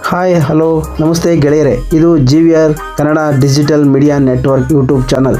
Hi hello ನಮಸ್ತೆ ಗೆಳೆಯರೆ, ಇದು GVR Kannada digital media network YouTube channel.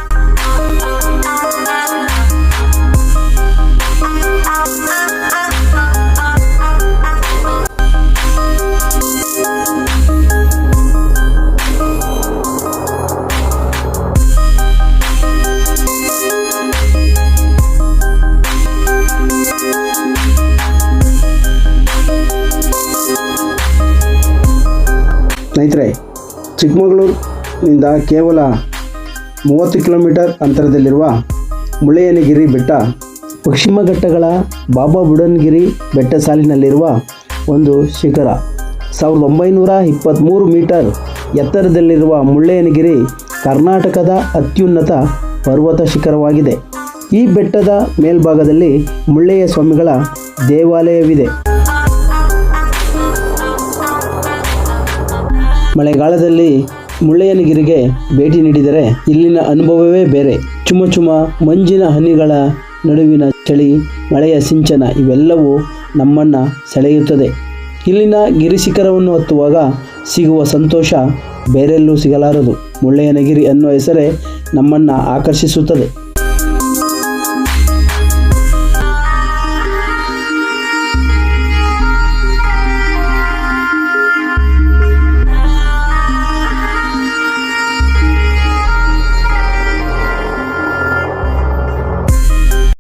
ಸ್ನೇಹಿತರೆ, ಚಿಕ್ಕಮಗಳೂರಿನಿಂದ ಕೇವಲ 30 ಕಿಲೋಮೀಟರ್ ಅಂತರದಲ್ಲಿರುವ ಮುಳ್ಳಯ್ಯನಗಿರಿ ಬೆಟ್ಟ ಪಶ್ಚಿಮ ಘಟ್ಟಗಳ ಬಾಬಾ ಬುಡನ್ಗಿರಿ ಬೆಟ್ಟ ಸಾಲಿನಲ್ಲಿರುವ ಒಂದು ಶಿಖರ. 1923 ಮೀಟರ್ ಎತ್ತರದಲ್ಲಿರುವ ಮುಳ್ಳಯ್ಯನಗಿರಿ ಕರ್ನಾಟಕದ ಅತ್ಯುನ್ನತ ಪರ್ವತ ಶಿಖರವಾಗಿದೆ. ಈ ಬೆಟ್ಟದ ಮೇಲ್ಭಾಗದಲ್ಲಿ ಮುಳ್ಳಯ್ಯ ಸ್ವಾಮಿಗಳ ದೇವಾಲಯವಿದೆ. ಮಳೆಗಾಲದಲ್ಲಿ ಮುಳ್ಳಯ್ಯನಗಿರಿಗೆ ಭೇಟಿ ನೀಡಿದರೆ ಇಲ್ಲಿನ ಅನುಭವವೇ ಬೇರೆ. ಚುಮ ಮಂಜಿನ ಹನಿಗಳ ನಡುವಿನ ಚಳಿ, ಮಳೆಯ ಸಿಂಚನ ಇವೆಲ್ಲವೂ ನಮ್ಮನ್ನು ಸೆಳೆಯುತ್ತದೆ. ಇಲ್ಲಿನ ಗಿರಿಶಿಖರವನ್ನು ಹತ್ತುವಾಗ ಸಿಗುವ ಸಂತೋಷ ಬೇರೆಲ್ಲೂ ಸಿಗಲಾರದು. ಮುಳ್ಳಯ್ಯನಗಿರಿ ಅನ್ನೋ ಹೆಸರೇ ನಮ್ಮನ್ನು ಆಕರ್ಷಿಸುತ್ತದೆ.